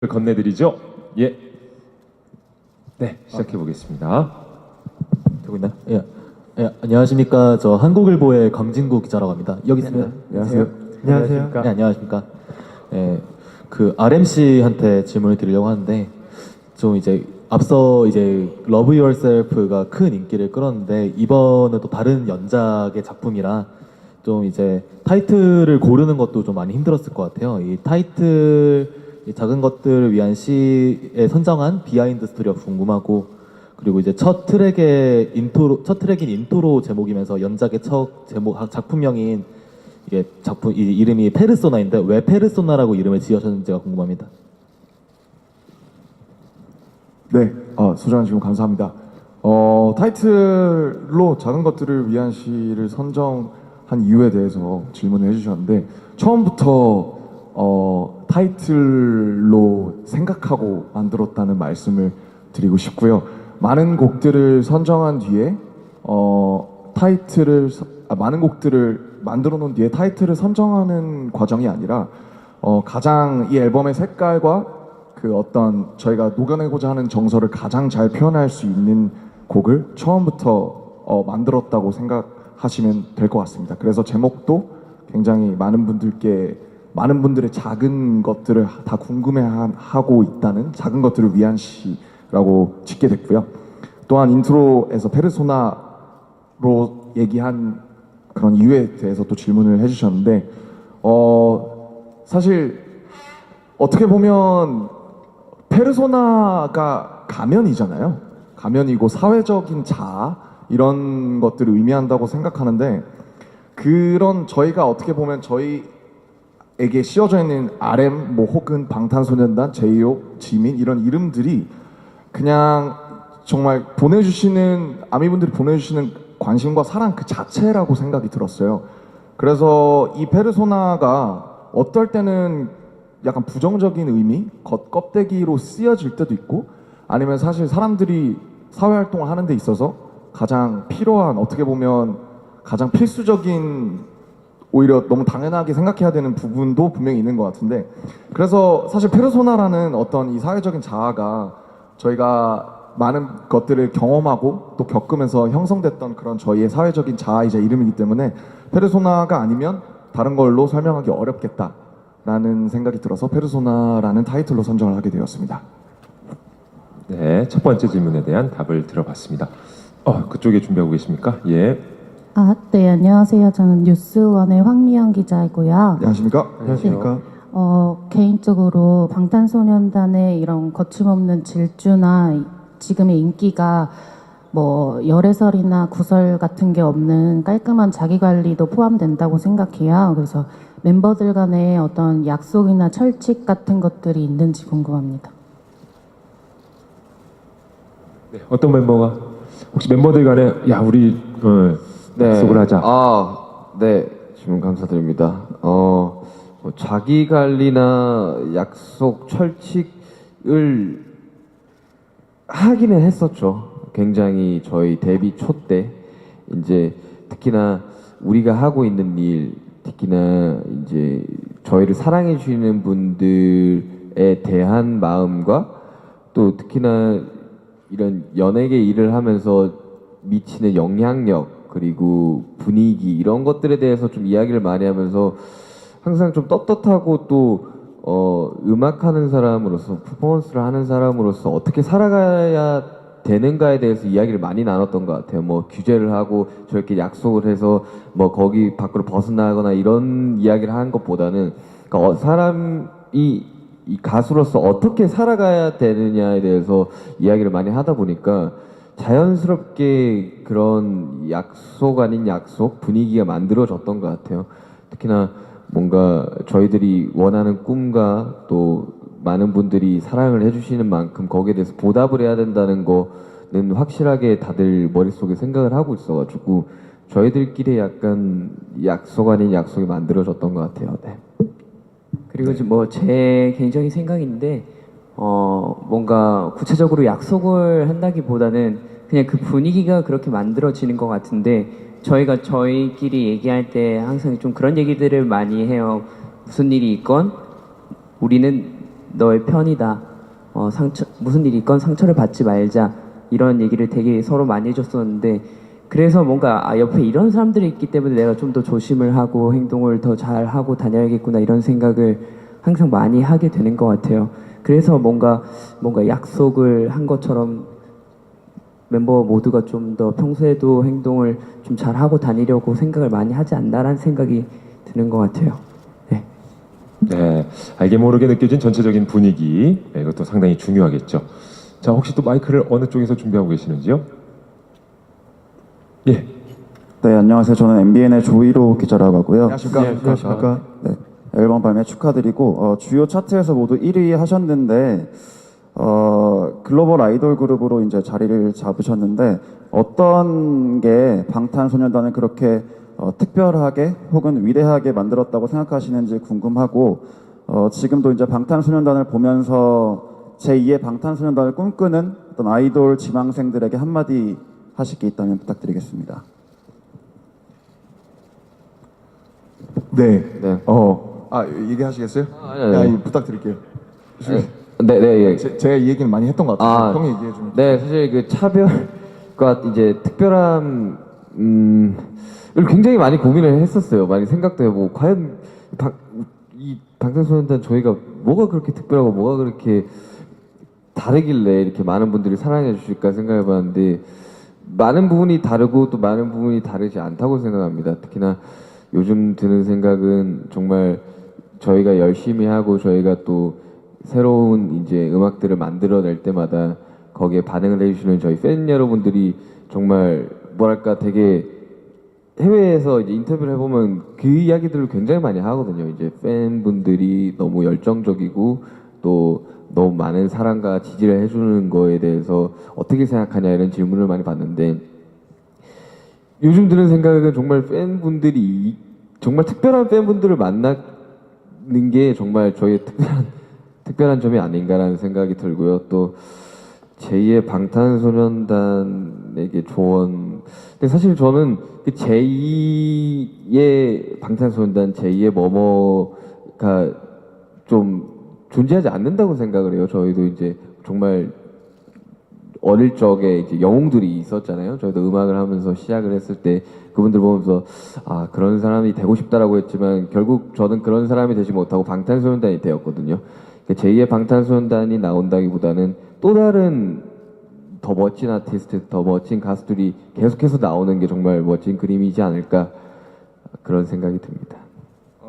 건네드리죠. 예. 네, 시작해 보겠습니다. 되고 있나요? 예. 예, 안녕하십니까. 저 한국일보의 강진구 기자라고 합니다. 여기 있습니다. 안녕하세요. 안녕하세요. 네, 안녕하십니까. 예, 그 RMC한테 질문을 드리려고 하는데 좀 이제 앞서 이제 Love Yourself가 큰 인기를 끌었는데 이번에 또 다른 연작의 작품이라 좀 이제 타이틀을 고르는 것도 좀 많이 힘들었을 것 같아요. 이 타이틀 이 작은 것들을 위한 시에 선정한 비하인드 스토리가 궁금하고 그리고 이제 첫 트랙인 인트로 제목이면서 연작의 첫 제목 작품명인 이게 작품 이름이 페르소나인데 왜 페르소나라고 이름을 지으셨는지가 궁금합니다. 네, 소장님 질문 감사합니다. 타이틀로 작은 것들을 위한 시를 선정한 이유에 대해서 질문을 해주셨는데 처음부터 타이틀로 생각하고 만들었다는 말씀을 드리고 싶고요. 많은 곡들을 선정한 뒤에 많은 곡들을 만들어 놓은 뒤에 타이틀을 선정하는 과정이 아니라 가장 이 앨범의 색깔과 그 어떤 저희가 녹여내고자 하는 정서를 가장 잘 표현할 수 있는 곡을 처음부터 만들었다고 생각하시면 될 것 같습니다. 그래서 제목도 굉장히 많은 분들의 작은 것들을 다 궁금해하고 있다는 작은 것들을 위한 시라고 짓게 됐고요. 또한 인트로에서 페르소나로 얘기한 그런 이유에 대해서 또 질문을 해주셨는데 사실 어떻게 보면 페르소나가 가면이잖아요. 가면이고 사회적인 자아 이런 것들을 의미한다고 생각하는데 그런 저희가 어떻게 보면 저희에게 씌워져 있는 RM 뭐 혹은 방탄소년단, 제이홉, 지민 이런 이름들이 그냥 정말 아미분들이 보내주시는 관심과 사랑 그 자체라고 생각이 들었어요. 그래서 이 페르소나가 어떨 때는 약간 부정적인 의미, 껍데기로 쓰여질 때도 있고 아니면 사실 사람들이 사회활동을 하는 데 있어서 가장 필요한 어떻게 보면 가장 필수적인 오히려 너무 당연하게 생각해야 되는 부분도 분명히 있는 것 같은데 그래서 사실 페르소나라는 어떤 이 사회적인 자아가 저희가 많은 것들을 경험하고 또 겪으면서 형성됐던 그런 저희의 사회적인 자아이자 이름이기 때문에 페르소나가 아니면 다른 걸로 설명하기 어렵겠다라는 생각이 들어서 페르소나라는 타이틀로 선정을 하게 되었습니다. 네, 첫 번째 질문에 대한 답을 들어봤습니다. 그쪽에 준비하고 계십니까? 예. 네, 안녕하세요. 저는 뉴스원의 황미영 기자이고요. 안녕하십니까? 안녕하십니까? 개인적으로 방탄소년단의 이런 거침없는 질주나 지금의 인기가 뭐 열애설이나 구설 같은 게 없는 깔끔한 자기관리도 포함된다고 생각해요. 그래서 멤버들 간에 어떤 약속이나 철칙 같은 것들이 있는지 궁금합니다. 네, 어떤 멤버가 혹시 멤버들 간에 우리 약속을 하자. 네, 질문 감사드립니다. 자기 관리나 약속 철칙을 하기는 했었죠. 굉장히 저희 데뷔 초 때 이제 특히나 우리가 하고 있는 일, 특히나 이제 저희를 사랑해 주시는 분들에 대한 마음과 또 특히나 이런 연예계 일을 하면서 미치는 영향력 그리고 분위기 이런 것들에 대해서 좀 이야기를 많이 하면서 항상 좀 떳떳하고 또 음악하는 사람으로서 퍼포먼스를 하는 사람으로서 어떻게 살아가야 되는가에 대해서 이야기를 많이 나눴던 것 같아요. 뭐 규제를 하고 저렇게 약속을 해서 뭐 거기 밖으로 벗어나거나 이런 이야기를 하는 것보다는 그러니까 사람이 이 가수로서 어떻게 살아가야 되느냐에 대해서 이야기를 많이 하다 보니까 자연스럽게 그런 약속 아닌 약속 분위기가 만들어졌던 것 같아요. 특히나 뭔가 저희들이 원하는 꿈과 또 많은 분들이 사랑을 해주시는 만큼 거기에 대해서 보답을 해야 된다는 거는 확실하게 다들 머릿속에 생각을 하고 있어가지고 저희들끼리 약간 약속 아닌 약속이 만들어졌던 것 같아요. 네. 그리고 뭐 제 개인적인 생각인데 뭔가 구체적으로 약속을 한다기보다는 그냥 그 분위기가 그렇게 만들어지는 것 같은데 저희가 저희끼리 얘기할 때 항상 좀 그런 얘기들을 많이 해요. 무슨 일이 있건 우리는 너의 편이다. 무슨 일이 있건 상처를 받지 말자. 이런 얘기를 되게 서로 많이 해줬었는데 그래서 뭔가 옆에 이런 사람들이 있기 때문에 내가 좀 더 조심을 하고 행동을 더 잘하고 다녀야겠구나 이런 생각을 항상 많이 하게 되는 것 같아요. 그래서 뭔가 약속을 한 것처럼 멤버 모두가 좀 더 평소에도 행동을 좀 잘하고 다니려고 생각을 많이 하지 않나라는 생각이 드는 것 같아요. 네. 네, 알게 모르게 느껴진 전체적인 분위기, 네, 이것도 상당히 중요하겠죠. 자, 혹시 또 마이크를 어느 쪽에서 준비하고 계시는지요? 예. 네, 안녕하세요. 저는 MBN의 조이로 기자라고 하고요. 안녕하십니까. 네, 앨범 발매 축하드리고 주요 차트에서 모두 1위 하셨는데 글로벌 아이돌 그룹으로 이제 자리를 잡으셨는데 어떤 게 방탄소년단을 그렇게 특별하게 혹은 위대하게 만들었다고 생각하시는지 궁금하고 지금도 이제 방탄소년단을 보면서 제2의 방탄소년단을 꿈꾸는 어떤 아이돌 지망생들에게 한마디 하실 게 있다면 부탁드리겠습니다. 네. 네. 얘기하시겠어요? 아니. 부탁드릴게요. 네, 예. 제가 이 얘기는 많이 했던 것 같아요. 형이 얘기해 주면. 네, 사실 그 차별과 이제 특별함 을 굉장히 많이 고민을 했었어요. 많이 생각도 해보고 과연 이 방탄소년단 저희가 뭐가 그렇게 특별하고 뭐가 그렇게 다르길래 이렇게 많은 분들이 사랑해 주실까 생각해봤는데 많은 부분이 다르고 또 많은 부분이 다르지 않다고 생각합니다. 특히나 요즘 드는 생각은 정말 저희가 열심히 하고 저희가 또 새로운 이제 음악들을 만들어낼 때마다 거기에 반응을 해주시는 저희 팬 여러분들이 정말 뭐랄까 되게 해외에서 이제 인터뷰를 해보면 그 이야기들을 굉장히 많이 하거든요. 이제 팬분들이 너무 열정적이고 또 너무 많은 사랑과 지지를 해주는 거에 대해서 어떻게 생각하냐 이런 질문을 많이 받는데 요즘 드는 생각은 정말 팬분들이 정말 특별한 팬분들을 만나는 게 정말 저희의 특별한 점이 아닌가라는 생각이 들고요. 또 제2의 방탄소년단에게 조언. 근데 사실 저는 그 제2의 방탄소년단, 제2의 뭐뭐가 좀 존재하지 않는다고 생각을 해요. 저희도 이제 정말 어릴 적에 이제 영웅들이 있었잖아요. 저희도 음악을 하면서 시작을 했을 때 그분들 보면서 아 그런 사람이 되고 싶다라고 했지만 결국 저는 그런 사람이 되지 못하고 방탄소년단이 되었거든요. 제2의 방탄소년단이 나온다기보다는 또 다른 더 멋진 아티스트, 더 멋진 가수들이 계속해서 나오는 게 정말 멋진 그림이지 않을까 그런 생각이 듭니다.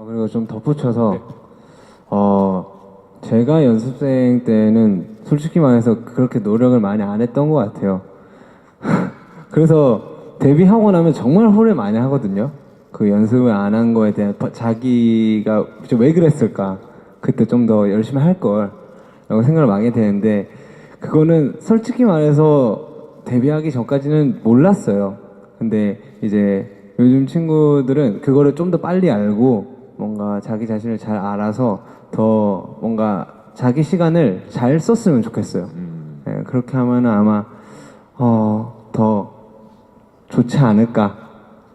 그리고 좀 덧붙여서 제가 연습생 때는 솔직히 말해서 그렇게 노력을 많이 안 했던 것 같아요. 그래서 데뷔하고 나면 정말 후회 많이 하거든요. 그 연습을 안 한 거에 대한 자기가 왜 그랬을까? 그때 좀 더 열심히 할 걸 라고 생각을 많이 되는데 그거는 솔직히 말해서 데뷔하기 전까지는 몰랐어요. 근데 이제 요즘 친구들은 그거를 좀 더 빨리 알고 뭔가 자기 자신을 잘 알아서 더 뭔가 자기 시간을 잘 썼으면 좋겠어요. 네, 그렇게 하면 아마 더 좋지 않을까,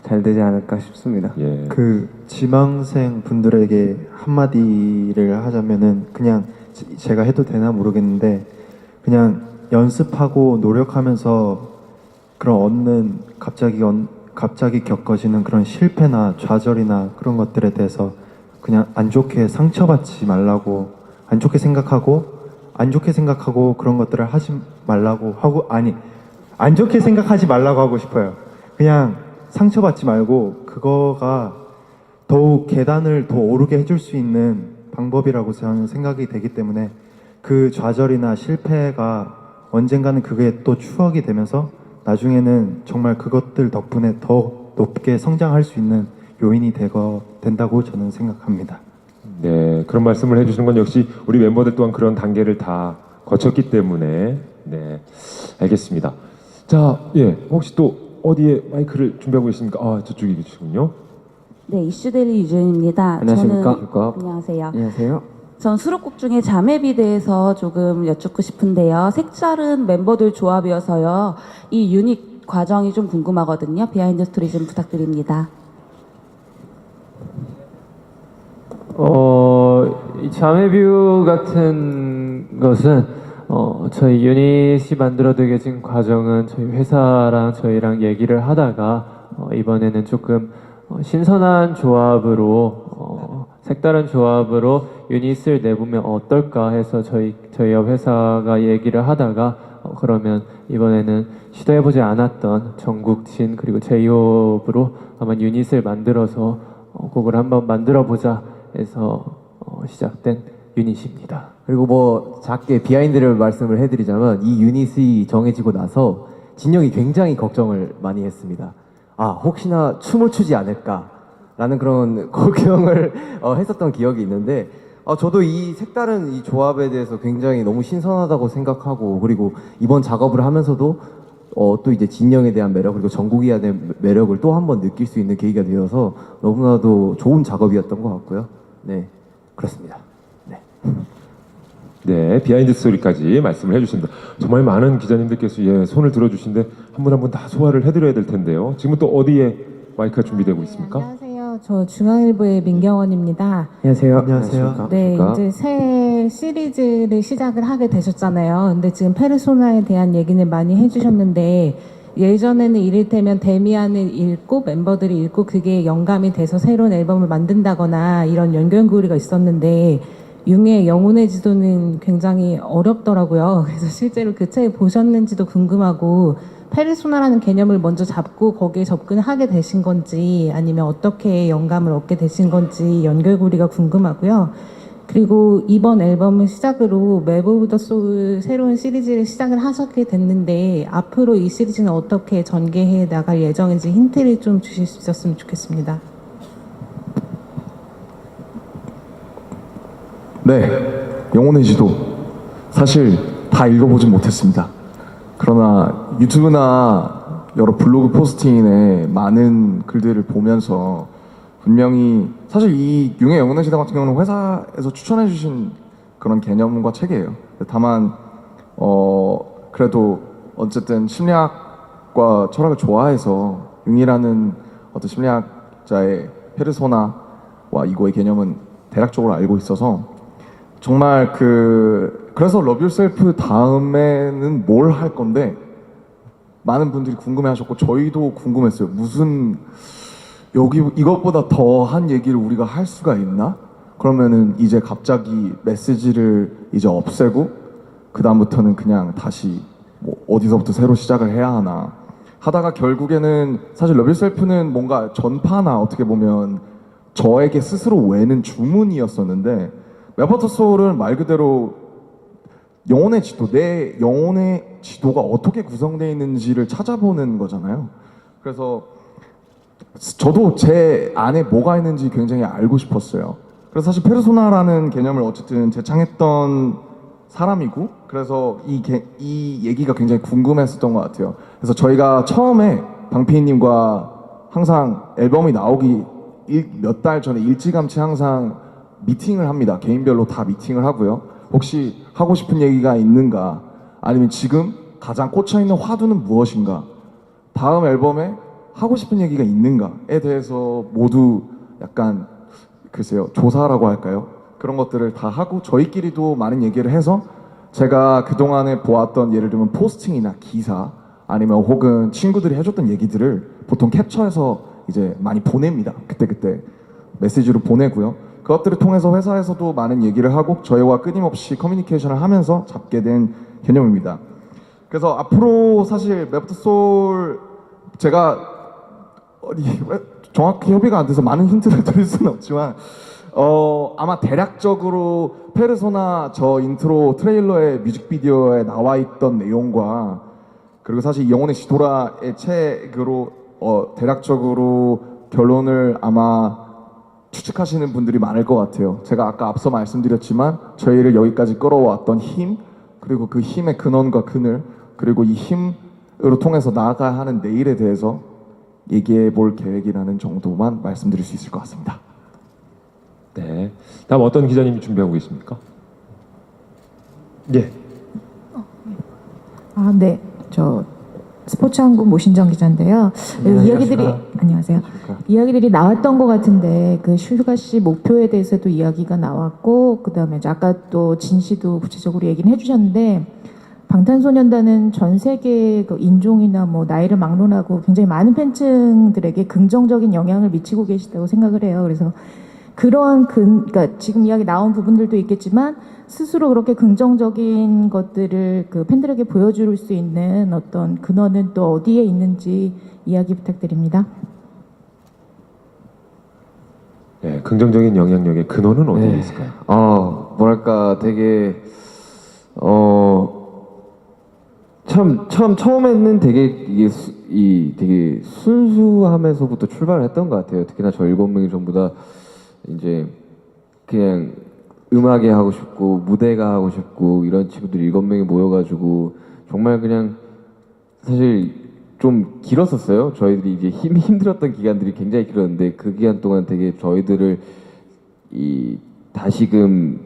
잘 되지 않을까 싶습니다. 예. 그 지망생 분들에게 한마디를 하자면은 그냥 제가 해도 되나 모르겠는데 그냥 연습하고 노력하면서 그런 얻는 갑자기 겪어지는 그런 실패나 좌절이나 그런 것들에 대해서 그냥 안 좋게 상처받지 말라고 안 좋게 생각하고 그런 것들을 하지 말라고 하고 안 좋게 생각하지 말라고 하고 싶어요. 그냥 상처받지 말고 그거가 더욱 계단을 더 오르게 해줄 수 있는 방법이라고 저는 생각이 되기 때문에 그 좌절이나 실패가 언젠가는 그게 또 추억이 되면서 나중에는 정말 그것들 덕분에 더 높게 성장할 수 있는 요인이 된다고 저는 생각합니다. 네, 그런 말씀을 해주시는 건 역시 우리 멤버들 또한 그런 단계를 다 거쳤기 때문에 네, 알겠습니다. 자, 예, 혹시 또 어디에 마이크를 준비하고 계십니까? 아, 저쪽에 계시군요. 네, 이슈데일리 유준입니다. 안녕하십니까? 안녕하세요. 안녕하세요. 전 수록곡 중에 자매비 대해서 조금 여쭙고 싶은데요. 색다른 멤버들 조합이어서요. 이 유닛 과정이 좀 궁금하거든요. 비하인드 스토리 좀 부탁드립니다. 이 자매뷰 같은 것은 저희 유닛이 만들어지게 과정은 저희 회사랑 저희랑 얘기를 하다가 이번에는 조금 신선한 조합으로 색다른 조합으로 유닛을 내보면 어떨까 해서 저희 회사가 얘기를 하다가 그러면 이번에는 시도해보지 않았던 정국진 그리고 제이홉으로 아마 유닛을 만들어서 곡을 한번 만들어보자 해서 시작된 유닛입니다. 그리고 뭐 작게 비하인드를 말씀을 해드리자면 이 유닛이 정해지고 나서 진영이 굉장히 걱정을 많이 했습니다. 아 혹시나 춤을 추지 않을까라는 그런 걱정을 했었던 기억이 있는데 저도 이 색다른 이 조합에 대해서 굉장히 너무 신선하다고 생각하고 그리고 이번 작업을 하면서도 또 이제 진영에 대한 매력 그리고 정국이에 대한 매력을 또 한 번 느낄 수 있는 계기가 되어서 너무나도 좋은 작업이었던 것 같고요. 네 그렇습니다. 네, 비하인드 스토리까지 말씀을 해주십니다. 정말 많은 기자님들께서 손을 들어주신데 한 분 한 분 다 소화를 해드려야 될 텐데요. 지금은 또 어디에 마이크가 준비되고 있습니까? 안녕하세요. 저 중앙일보의 민경원입니다. 안녕하세요. 안녕하세요. 네, 이제 새 시리즈를 시작을 하게 되셨잖아요. 근데 지금 페르소나에 대한 얘기는 많이 해주셨는데 예전에는 이를테면 데미안을 읽고 멤버들이 읽고 그게 영감이 돼서 새로운 앨범을 만든다거나 이런 연결고리가 있었는데 융의 영혼의 지도는 굉장히 어렵더라고요. 그래서 실제로 그 책 보셨는지도 궁금하고 페르소나라는 개념을 먼저 잡고 거기에 접근하게 되신 건지 아니면 어떻게 영감을 얻게 되신 건지 연결고리가 궁금하고요. 그리고 이번 앨범을 시작으로 맵 오브 더 소울 새로운 시리즈를 시작을 하셨게 됐는데 앞으로 이 시리즈는 어떻게 전개해 나갈 예정인지 힌트를 좀 주실 수 있었으면 좋겠습니다. 네, 영혼의 지도 사실 다 읽어보진 못했습니다. 그러나 유튜브나 여러 블로그 포스팅에 많은 글들을 보면서 분명히 사실 이 융의 영혼의 지도 같은 경우는 회사에서 추천해주신 그런 개념과 책이에요. 다만 그래도 어쨌든 심리학과 철학을 좋아해서 융이라는 어떤 심리학자의 페르소나와 이거의 개념은 대략적으로 알고 있어서 정말 그래서 러브 유셀프 다음에는 뭘 할 건데 많은 분들이 궁금해하셨고 저희도 궁금했어요. 무슨 여기 이것보다 더한 얘기를 우리가 할 수가 있나? 그러면은 이제 갑자기 메시지를 이제 없애고 그 다음부터는 그냥 다시 뭐 어디서부터 새로 시작을 해야 하나 하다가 결국에는 사실 러브 유셀프는 뭔가 전파나 어떻게 보면 저에게 스스로 외는 주문이었었는데 맵 오브 더 소울은 말 그대로 영혼의 지도, 내 영혼의 지도가 어떻게 구성되어 있는지를 찾아보는 거잖아요. 그래서 저도 제 안에 뭐가 있는지 굉장히 알고 싶었어요. 그래서 사실 페르소나라는 개념을 어쨌든 재창했던 사람이고 그래서 이 얘기가 굉장히 궁금했었던 것 같아요. 그래서 저희가 처음에 방피디님과 항상 앨범이 나오기 몇 달 전에 일찌감치 항상 미팅을 합니다. 개인별로 다 미팅을 하고요. 혹시 하고 싶은 얘기가 있는가? 아니면 지금 가장 꽂혀있는 화두는 무엇인가? 다음 앨범에 하고 싶은 얘기가 있는가에 대해서 모두 약간 글쎄요 조사라고 할까요? 그런 것들을 다 하고 저희끼리도 많은 얘기를 해서 제가 그동안에 보았던 예를 들면 포스팅이나 기사 아니면 혹은 친구들이 해줬던 얘기들을 보통 캡처해서 이제 많이 보냅니다. 그때 메시지로 보내고요. 그것들을 통해서 회사에서도 많은 얘기를 하고 저희와 끊임없이 커뮤니케이션을 하면서 잡게 된 개념입니다. 그래서 앞으로 사실 맵 오브 더 소울 제가 정확히 협의가 안 돼서 많은 힌트를 드릴 수는 없지만 아마 대략적으로 페르소나 저 인트로 트레일러의 뮤직비디오에 나와 있던 내용과 그리고 사실 영혼의 지도라의 책으로 대략적으로 결론을 아마 추측하시는 분들이 많을 것 같아요. 제가 아까 앞서 말씀드렸지만 저희를 여기까지 끌어왔던 힘 그리고 그 힘의 근원과 그늘 그리고 이 힘으로 통해서 나아가야 하는 내일에 대해서 얘기해 볼 계획이라는 정도만 말씀드릴 수 있을 것 같습니다. 네. 다음 어떤 기자님이 준비하고 계십니까? 예. 네. 저 스포츠한국 모신정 기자인데요. 네, 이야기들이 안녕하세요. 이야기들이 나왔던 것 같은데 그 슈가 씨 목표에 대해서도 이야기가 나왔고 그다음에 이제 아까 또 진 씨도 구체적으로 얘기는 해주셨는데 방탄소년단은 전 세계 그 인종이나 뭐 나이를 막론하고 굉장히 많은 팬층들에게 긍정적인 영향을 미치고 계시다고 생각을 해요. 그래서 그런 그러니까 지금 이야기 나온 부분들도 있겠지만 스스로 그렇게 긍정적인 것들을 그 팬들에게 보여줄 수 있는 어떤 근원은 또 어디에 있는지 이야기 부탁드립니다. 네, 긍정적인 영향력의 근원은 어디에 있을까요? 뭐랄까 되게 처음에는 되게 되게 순수함에서부터 출발을 했던 것 같아요. 특히나 저 7명이 전부 다 이제 그냥 음악에 하고 싶고 무대가 하고 싶고 이런 친구들이 7명이 모여가지고 정말 그냥 사실 좀 길었었어요. 저희들이 이제 힘들었던 기간들이 굉장히 길었는데 그 기간 동안 되게 저희들을 다시금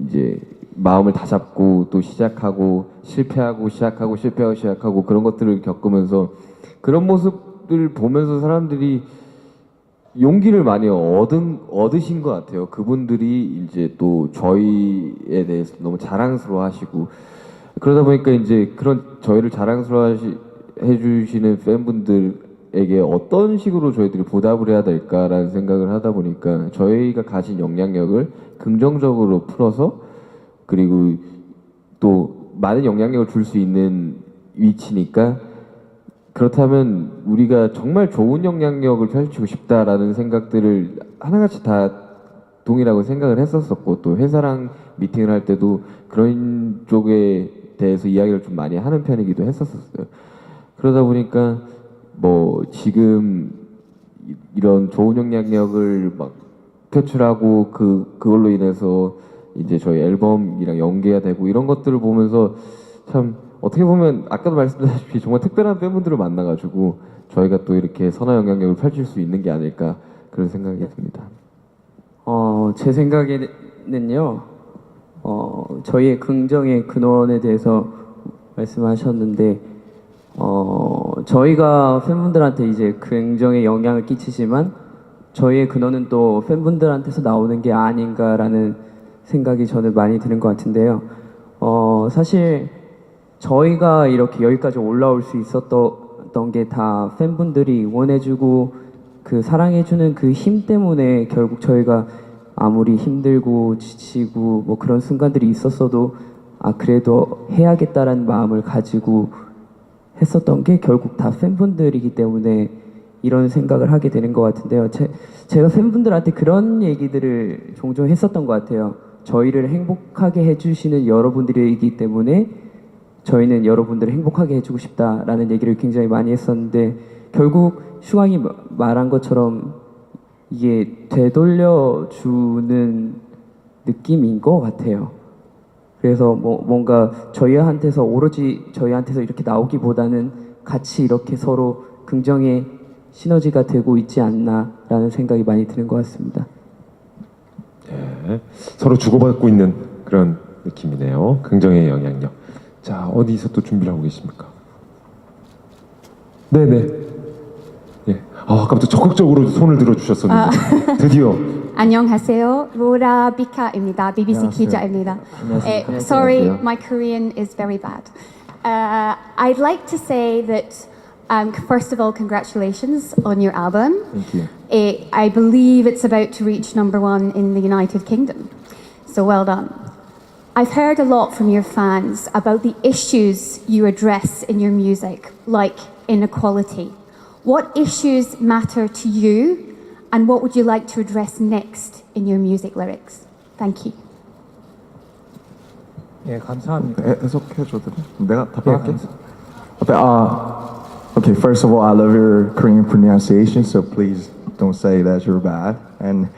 이제 마음을 다잡고 또 시작하고 실패하고 시작하고 실패하고 시작하고 그런 것들을 겪으면서 그런 모습들 보면서 사람들이 용기를 많이 얻으신 것 같아요. 그분들이 이제 또 저희에 대해서 너무 자랑스러워하시고 그러다 보니까 이제 그런 저희를 해주시는 팬분들에게 어떤 식으로 저희들이 보답을 해야 될까라는 생각을 하다 보니까 저희가 가진 영향력을 긍정적으로 풀어서 그리고 또 많은 영향력을 줄 수 있는 위치니까 그렇다면 우리가 정말 좋은 영향력을 펼치고 싶다라는 생각들을 하나같이 다 동일하고 생각을 했었었고 또 회사랑 미팅을 할 때도 그런 쪽에 대해서 이야기를 좀 많이 하는 편이기도 했었어요. 그러다 보니까 뭐 지금 이런 좋은 영향력을 막 표출하고 그걸로 인해서 이제 저희 앨범이랑 연계가 되고 이런 것들을 보면서 참 어떻게 보면 아까도 말씀드렸다시피 정말 특별한 팬분들을 만나가지고 저희가 또 이렇게 선한 영향력을 펼칠 수 있는 게 아닐까 그런 생각이 듭니다. 제 생각에는요, 저희의 긍정의 근원에 대해서 말씀하셨는데, 저희가 팬분들한테 이제 긍정의 영향을 끼치지만 저희의 근원은 또 팬분들한테서 나오는 게 아닌가라는 생각이 저는 많이 드는 것 같은데요. 사실 저희가 이렇게 여기까지 올라올 수 있었던 게 다 팬분들이 응원해주고 그 사랑해주는 그 힘 때문에 결국 저희가 아무리 힘들고 지치고 뭐 그런 순간들이 있었어도 그래도 해야겠다라는 마음을 가지고 했었던 게 결국 다 팬분들이기 때문에 이런 생각을 하게 되는 것 같은데요. 제가 팬분들한테 그런 얘기들을 종종 했었던 것 같아요. 저희를 행복하게 해주시는 여러분들이기 때문에 저희는 여러분들을 행복하게 해주고 싶다라는 얘기를 굉장히 많이 했었는데 결국 슈강이 말한 것처럼 이게 되돌려주는 느낌인 것 같아요. 그래서 뭔가 저희한테서 오로지 저희한테서 이렇게 나오기보다는 같이 이렇게 서로 긍정의 시너지가 되고 있지 않나라는 생각이 많이 드는 것 같습니다. 네, 서로 주고받고 있는 그런 느낌이네요. 긍정의 영향력. 자, 어디서 또 준비를 하고 계십니까? 네네. 예. 아까부터 적극적으로 손을 들어주셨었는데 드디어. 안녕하세요. 로라 비카입니다. BBC 안녕하세요. 기자입니다. 안녕하세요. Sorry, 안녕하세요. my Korean is very bad. I'd like to say that first of all, congratulations on your album. Thank you. I believe it's about to reach #1 in the United Kingdom. So well done. I've heard a lot from your fans about the issues you address in your music, like inequality. What issues matter to you, and what would you like to address next in your music lyrics? Thank you. 예, 감사합니다. 해석해줘도 돼? 내가 답변할게. Okay, first of all, I love your Korean pronunciation, so please don't say that you're bad. And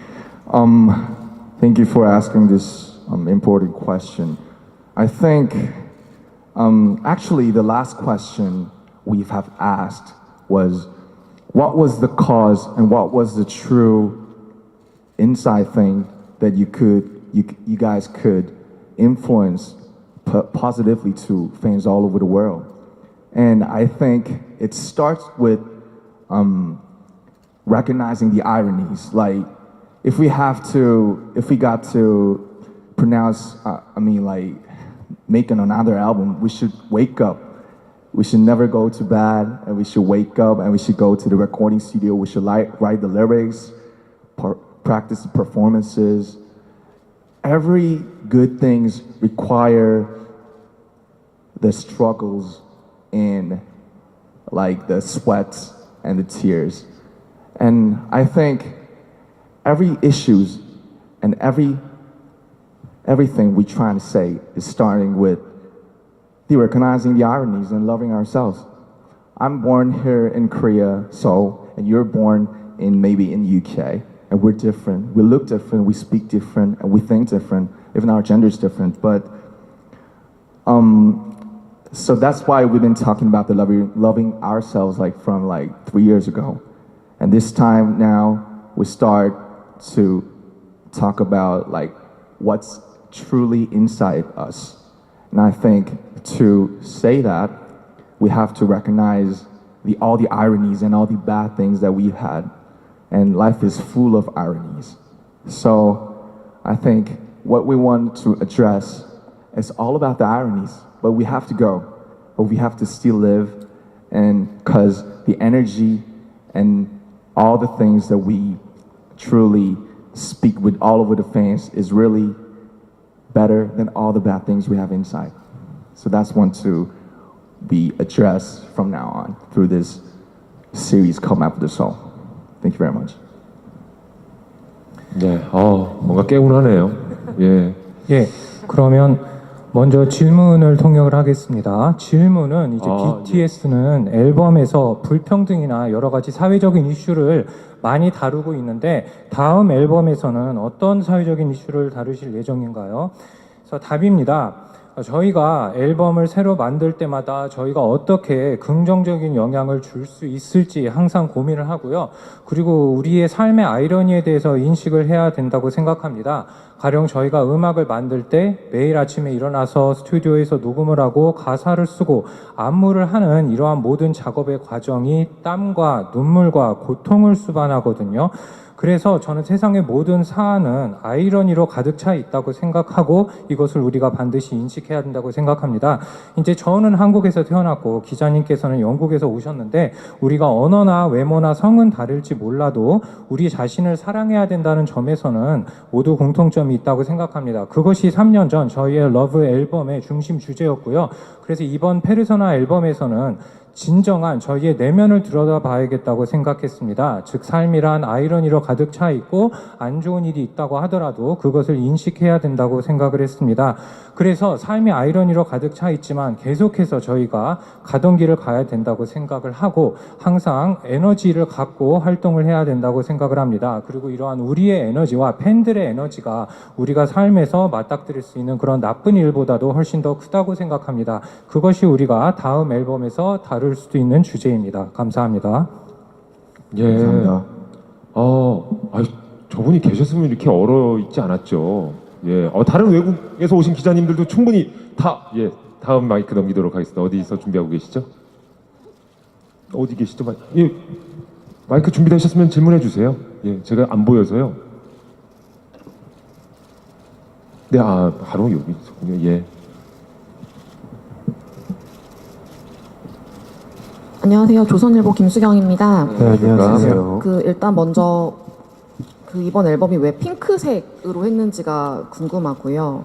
thank you for asking this important question. I think actually the last question we have asked was, what was the cause and what was the true inside thing that you guys could influence positively to fans all over the world? And I think it starts with recognizing the ironies. Like, if we got to pronounce, making another album, we should wake up. We should never go to bed, and we should wake up, and we should go to the recording studio. We should write the lyrics, practice the performances. Every good things require the struggles and like the sweats and the tears. And I think every issues and everything we trying to say is starting with recognizing the ironies and loving ourselves. I'm born here in Korea, Seoul, and you're born maybe in UK, and we're different. We look different, we speak different, and we think different. Even our gender is different. But so that's why we've been talking about the loving ourselves from 3 years ago, and this time now we start to talk about what's truly inside us. And I think to say that, we have to recognize all the ironies and all the bad things that we've had. And life is full of ironies. So I think what we want to address is all about the ironies. But we have to go. But we have to still live. And because the energy and all the things that we truly speak with all over the fans is really better than all the bad things we have inside. So that's one to be addressed from now on through this series called Map of the Soul. Thank you very much. 네, 뭔가 개운하네요. 예. 예, 그러면 먼저 질문을 통역을 하겠습니다. 질문은 이제 BTS는 앨범에서 불평등이나 여러 가지 사회적인 이슈를 많이 다루고 있는데 다음 앨범에서는 어떤 사회적인 이슈를 다루실 예정인가요? 그래서 답입니다. 저희가 앨범을 새로 만들 때마다 저희가 어떻게 긍정적인 영향을 줄 수 있을지 항상 고민을 하고요. 그리고 우리의 삶의 아이러니에 대해서 인식을 해야 된다고 생각합니다. 가령 저희가 음악을 만들 때 매일 아침에 일어나서 스튜디오에서 녹음을 하고 가사를 쓰고 안무를 하는 이러한 모든 작업의 과정이 땀과 눈물과 고통을 수반하거든요. 그래서 저는 세상의 모든 사안은 아이러니로 가득 차 있다고 생각하고 이것을 우리가 반드시 인식해야 된다고 생각합니다. 이제 저는 한국에서 태어났고 기자님께서는 영국에서 오셨는데 우리가 언어나 외모나 성은 다를지 몰라도 우리 자신을 사랑해야 된다는 점에서는 모두 공통점이 있다고 생각합니다. 그것이 3년 전 저희의 러브 앨범의 중심 주제였고요. 그래서 이번 페르소나 앨범에서는 진정한 저희의 내면을 들여다봐야겠다고 생각했습니다. 즉 삶이란 아이러니로 가득 차 있고 안 좋은 일이 있다고 하더라도 그것을 인식해야 된다고 생각을 했습니다. 그래서 삶이 아이러니로 가득 차 있지만 계속해서 저희가 가던 길을 가야 된다고 생각을 하고 항상 에너지를 갖고 활동을 해야 된다고 생각을 합니다. 그리고 이러한 우리의 에너지와 팬들의 에너지가 우리가 삶에서 맞닥뜨릴 수 있는 그런 나쁜 일보다도 훨씬 더 크다고 생각합니다. 그것이 우리가 다음 앨범에서 다룰 수도 있는 주제입니다. 감사합니다. 예. 감사합니다. 저분이 계셨으면 이렇게 얼어 있지 않았죠. 예. 다른 외국에서 오신 기자님들도 충분히 다음 마이크 넘기도록 하겠습니다. 어디서 준비하고 계시죠? 어디 계시죠? 예. 마이크 준비되셨으면 질문해 주세요. 예. 제가 안 보여서요. 네, 바로 여기 있었군요. 예. 안녕하세요. 조선일보 김수경입니다. 네, 안녕하세요. 일단 먼저 이번 앨범이 왜 핑크색으로 했는지가 궁금하고요.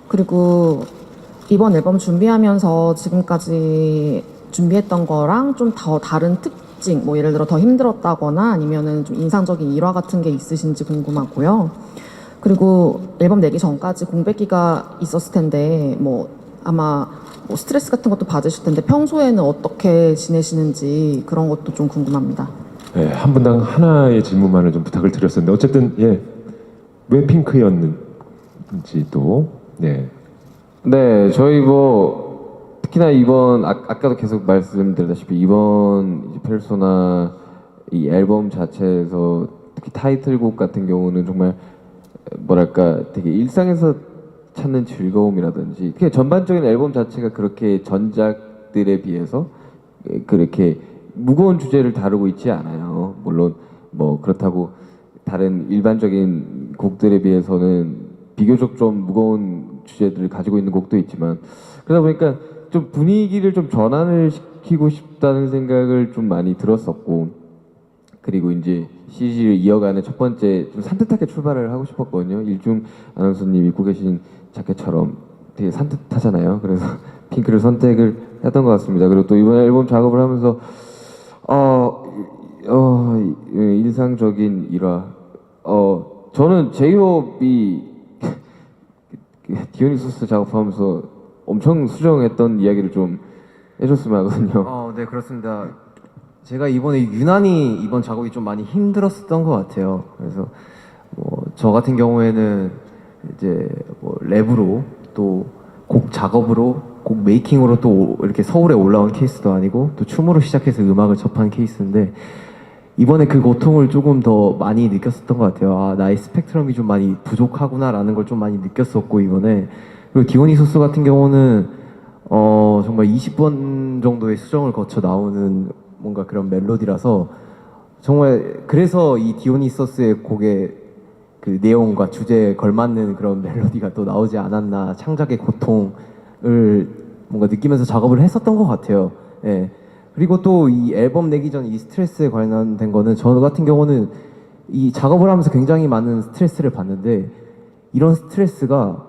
그리고 이번 앨범 준비하면서 지금까지 준비했던 거랑 좀 더 다른 특징, 뭐 예를 들어 더 힘들었다거나 아니면은 좀 인상적인 일화 같은 게 있으신지 궁금하고요. 그리고 앨범 내기 전까지 공백기가 있었을 텐데 아마 스트레스 같은 것도 받으실 텐데 평소에는 어떻게 지내시는지 그런 것도 좀 궁금합니다. 네, 한 분당 하나의 질문만을 좀 부탁을 드렸었는데 어쨌든 왜 핑크였는지도 네, 저희 특히나 이번 아까도 계속 말씀드렸다시피 이번 페르소나 이 앨범 자체에서 특히 타이틀곡 같은 경우는 정말 되게 일상에서 찾는 즐거움이라든지 그냥 전반적인 앨범 자체가 그렇게 전작들에 비해서 그렇게 무거운 주제를 다루고 있지 않아요. 물론 뭐 그렇다고 다른 일반적인 곡들에 비해서는 비교적 좀 무거운 주제들을 가지고 있는 곡도 있지만 그러다 보니까 좀 분위기를 좀 전환을 시키고 싶다는 생각을 좀 많이 들었었고 그리고 이제 시리즈를 이어가는 첫 번째 좀 산뜻하게 출발을 하고 싶었거든요. 일중 아나운서님 입고 계신 자켓처럼 되게 산뜻하잖아요. 그래서 핑크를 선택을 했던 것 같습니다. 그리고 또 이번 앨범 작업을 하면서 인상적인 일화. 저는 제이홉이 디오니소스 작업하면서 엄청 수정했던 이야기를 좀 해줬으면 하거든요. 네, 그렇습니다. 제가 이번에 유난히 이번 작업이 좀 많이 힘들었었던 것 같아요. 그래서 뭐 저 같은 경우에는 이제 뭐 랩으로 또 곡 작업으로 곡 메이킹으로 또 이렇게 서울에 올라온 케이스도 아니고 또 춤으로 시작해서 음악을 접한 케이스인데 이번에 그 고통을 조금 더 많이 느꼈었던 것 같아요. 아, 나의 스펙트럼이 좀 많이 부족하구나라는 걸 좀 많이 느꼈었고 이번에 그리고 디오니소스 같은 경우는 정말 20번 정도의 수정을 거쳐 나오는 뭔가 그런 멜로디라서 정말 그래서 이 디오니소스의 곡의 그 내용과 주제에 걸맞는 그런 멜로디가 또 나오지 않았나 창작의 고통을 뭔가 느끼면서 작업을 했었던 것 같아요. 예. 그리고 또 이 앨범 내기 전 이 스트레스에 관련된 거는 저 같은 경우는 이 작업을 하면서 굉장히 많은 스트레스를 받는데 이런 스트레스가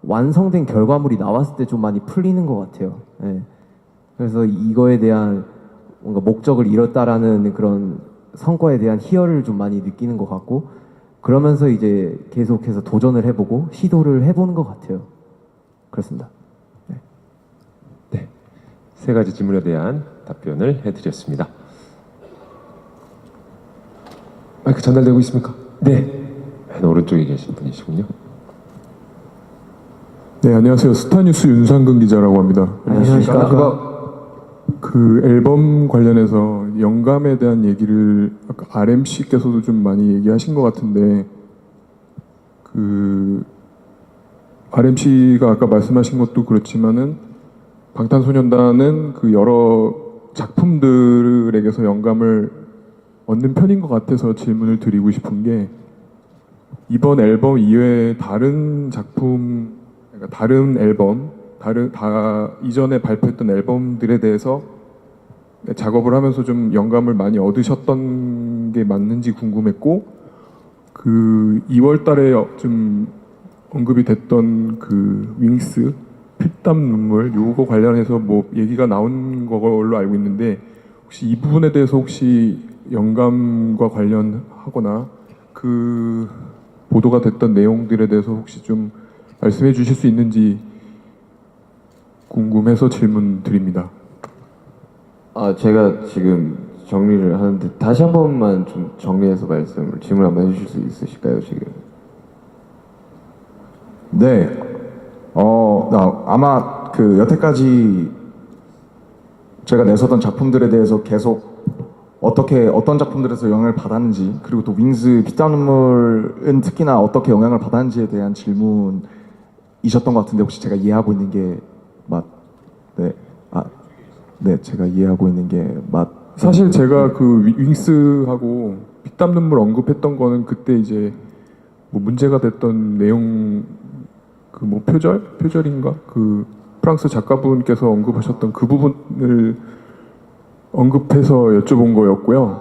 완성된 결과물이 나왔을 때 좀 많이 풀리는 것 같아요. 예. 그래서 이거에 대한 뭔가 목적을 이뤘다라는 그런 성과에 대한 희열을 좀 많이 느끼는 것 같고 그러면서 이제 계속해서 도전을 해보고 시도를 해보는 것 같아요. 그렇습니다. 네, 세 가지 질문에 대한 답변을 해드렸습니다. 마이크 전달되고 있습니까? 네, 맨 오른쪽에 계신 분이시군요. 네, 안녕하세요. 스타뉴스 윤상근 기자라고 합니다. 안녕하십니까. 그 앨범 관련해서 영감에 대한 얘기를 아까 RMC께서도 좀 많이 얘기하신 것 같은데 그 RMC가 아까 말씀하신 것도 그렇지만은 방탄소년단은 그 여러 작품들에게서 영감을 얻는 편인 것 같아서 질문을 드리고 싶은 게 이번 앨범 이외에 다른 작품, 그러니까 다른 앨범, 이전에 발표했던 앨범들에 대해서 작업을 하면서 좀 영감을 많이 얻으셨던 게 맞는지 궁금했고 그 2월달에 좀 언급이 됐던 그 윙스 피땀 눈물 요거 관련해서 뭐 얘기가 나온 걸로 알고 있는데 혹시 이 부분에 대해서 혹시 영감과 관련하거나 그 보도가 됐던 내용들에 대해서 혹시 좀 말씀해 주실 수 있는지 궁금해서 질문 드립니다. 제가 지금 정리를 하는데 다시 한 번만 좀 정리해서 질문 한번 해주실 수 있으실까요, 지금? 네. 아마 그 여태까지 제가 내셨던 작품들에 대해서 계속 어떤 작품들에서 영향을 받았는지 그리고 또 윙스 피땀 눈물은 특히나 어떻게 영향을 받았는지에 대한 질문이셨던 것 같은데 혹시 제가 이해하고 있는 게 제가 이해하고 있는 게 사실 제가 그 윙스하고 피땀 눈물 언급했던 거는 그때 이제 뭐 문제가 됐던 내용 그 뭐 표절인가 그 프랑스 작가분께서 언급하셨던 그 부분을 언급해서 여쭤본 거였고요.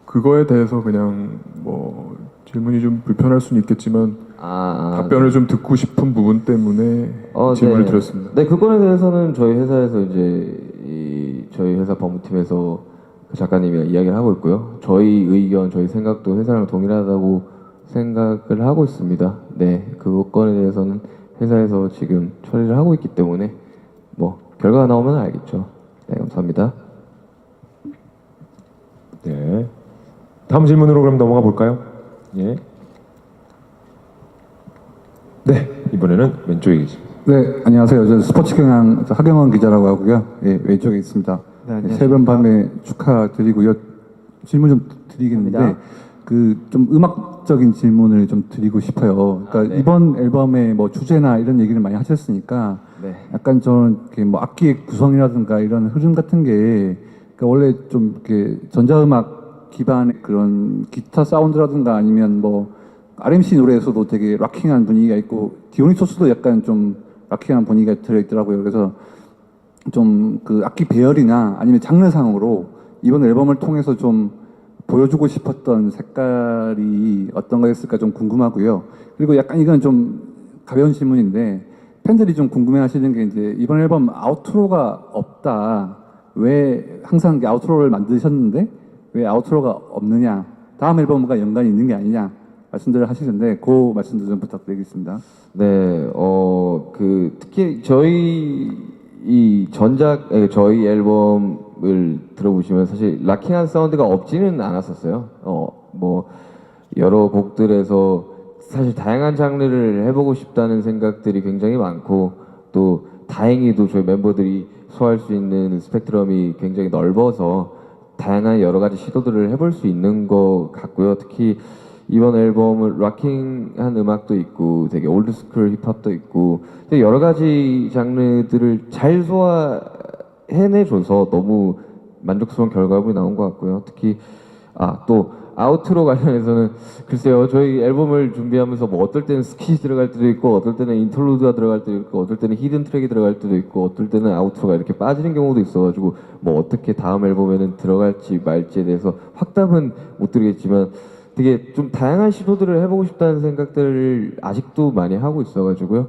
그거에 대해서 그냥 뭐 질문이 좀 불편할 수는 있겠지만 답변을 좀 듣고 싶은 부분 때문에 질문을 드렸습니다. 네, 그건에 대해서는 저희 회사에서 이제 저희 회사 법무팀에서 그 작가님이랑 이야기를 하고 있고요. 저희 의견, 저희 생각도 회사랑 동일하다고 생각을 하고 있습니다. 네, 그 건에 대해서는 회사에서 지금 처리를 하고 있기 때문에 뭐 결과가 나오면 알겠죠. 네, 감사합니다. 네, 다음 질문으로 그럼 넘어가 볼까요? 예. 네, 이번에는 왼쪽에 계십니다. 네, 안녕하세요. 저는 스포츠경향 하경원 기자라고 하고요. 예, 왼쪽에 있습니다. 네, 안녕하십니까. 새벽 밤에 축하드리고요. 질문 좀 드리겠는데 그 좀 음악적인 질문을 좀 드리고 싶어요. 그러니까 이번 앨범의 뭐 주제나 이런 얘기를 많이 하셨으니까 약간 저는 이렇게 뭐 악기의 구성이라든가 이런 흐름 같은 게 그러니까 원래 좀 이렇게 전자음악 기반의 그런 기타 사운드라든가 아니면 뭐 RMC 노래에서도 되게 락킹한 분위기가 있고 디오니소스도 약간 좀 락킹한 분위기가 들어있더라고요. 그래서 좀 그 악기 배열이나 아니면 장르상으로 이번 앨범을 통해서 좀 보여주고 싶었던 색깔이 어떤 거였을까 좀 궁금하고요. 그리고 약간 이건 좀 가벼운 질문인데 팬들이 좀 궁금해하시는 게 이제 이번 앨범 아우트로가 없다. 왜 항상 아우트로를 만드셨는데 왜 아우트로가 없느냐? 다음 앨범과 연관이 있는 게 아니냐? 말씀들을 하시는데 그 말씀도 좀 부탁드리겠습니다. 네, 특히 저희 앨범을 들어보시면 사실 락킹한 사운드가 없지는 않았었어요. 뭐 여러 곡들에서 사실 다양한 장르를 해보고 싶다는 생각들이 굉장히 많고 또 다행히도 저희 멤버들이 소화할 수 있는 스펙트럼이 굉장히 넓어서 다양한 여러 가지 시도들을 해볼 수 있는 것 같고요. 특히 이번 앨범은 락킹한 음악도 있고 되게 올드스쿨 힙합도 있고 되게 여러 가지 장르들을 잘 소화해내줘서 너무 만족스러운 결과물이 나온 것 같고요. 특히 또 아우트로 관련해서는 글쎄요, 저희 앨범을 준비하면서 뭐 어떨 때는 스킷이 들어갈 때도 있고 어떨 때는 인터루드가 들어갈 때도 있고 어떨 때는 히든 트랙이 들어갈 때도 있고 어떨 때는 아우트로가 이렇게 빠지는 경우도 있어가지고 뭐 어떻게 다음 앨범에는 들어갈지 말지에 대해서 확답은 못 드리겠지만 되게 좀 다양한 시도들을 해보고 싶다는 생각들을 아직도 많이 하고 있어가지고요.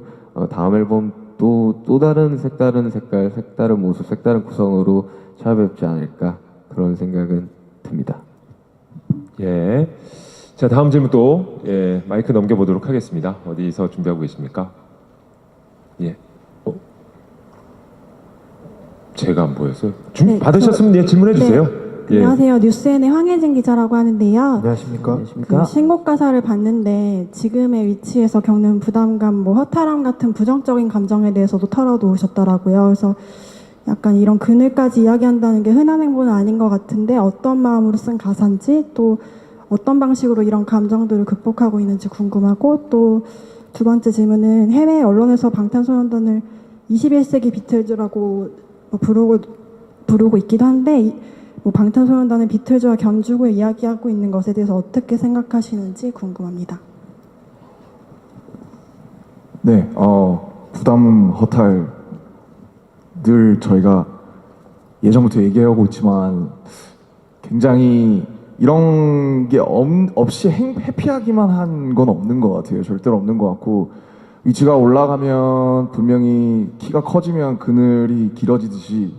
다음 앨범도 또 다른 색다른 색깔, 색다른 모습, 색다른 구성으로 찾아뵙지 않을까 그런 생각은 듭니다. 예. 자, 다음 질문 또 마이크 넘겨보도록 하겠습니다. 어디서 준비하고 계십니까? 예. 제가 안 보였어요. 네, 받으셨으면 질문해 주세요. 예. 안녕하세요. 뉴스N의 황혜진 기자라고 하는데요. 안녕하십니까? 그 신곡 가사를 봤는데 지금의 위치에서 겪는 부담감, 뭐 허탈함 같은 부정적인 감정에 대해서도 털어놓으셨더라고요. 그래서 약간 이런 그늘까지 이야기한다는 게 흔한 행보는 아닌 것 같은데 어떤 마음으로 쓴 가사인지 또 어떤 방식으로 이런 감정들을 극복하고 있는지 궁금하고 또 두 번째 질문은 해외 언론에서 방탄소년단을 21세기 비틀즈라고 부르고 있기도 한데 뭐 방탄소년단은 비틀즈와 견주고 이야기하고 있는 것에 대해서 어떻게 생각하시는지 궁금합니다. 네, 부담, 허탈 늘 저희가 예전부터 얘기하고 있지만 굉장히 이런 게 없이 해피하기만 한 건 없는 것 같아요. 절대로 없는 것 같고 위치가 올라가면 분명히 키가 커지면 그늘이 길어지듯이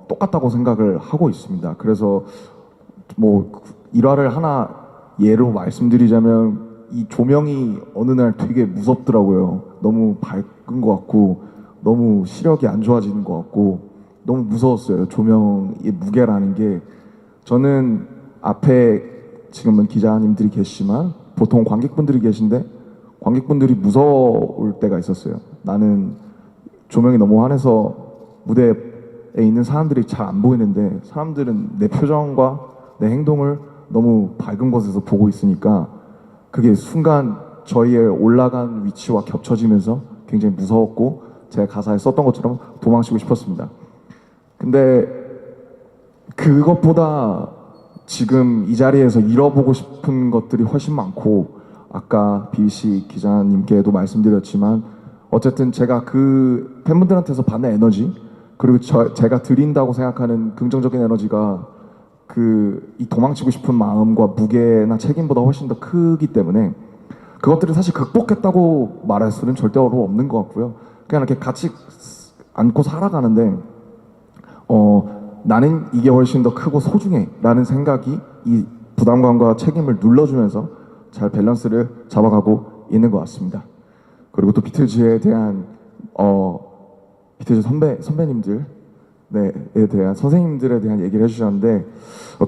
똑같다고 생각을 하고 있습니다. 그래서 뭐 일화를 하나 예로 말씀드리자면 이 조명이 어느 날 되게 무섭더라고요. 너무 밝은 것 같고 너무 시력이 안 좋아지는 것 같고 너무 무서웠어요. 조명의 무게라는 게. 저는 앞에 지금은 기자님들이 계시지만 보통 관객분들이 계신데 관객분들이 무서울 때가 있었어요. 나는 조명이 너무 환해서 무대에 있는 사람들이 잘 안 보이는데 사람들은 내 표정과 내 행동을 너무 밝은 곳에서 보고 있으니까 그게 순간 저희의 올라간 위치와 겹쳐지면서 굉장히 무서웠고 제가 가사에 썼던 것처럼 도망치고 싶었습니다. 근데 그것보다 지금 이 자리에서 잃어보고 싶은 것들이 훨씬 많고 아까 BBC 기자님께도 말씀드렸지만 어쨌든 제가 그 팬분들한테서 받는 에너지 그리고 제가 드린다고 생각하는 긍정적인 에너지가 이 도망치고 싶은 마음과 무게나 책임보다 훨씬 더 크기 때문에 그것들을 사실 극복했다고 말할 수는 절대로 없는 것 같고요. 그냥 이렇게 같이 안고 살아가는데 나는 이게 훨씬 더 크고 소중해 라는 생각이 이 부담감과 책임을 눌러주면서 잘 밸런스를 잡아가고 있는 것 같습니다. 그리고 또 비틀즈에 대한 비틀즈 선배님들 에 대한 선생님들에 대한 얘기를 해주셨는데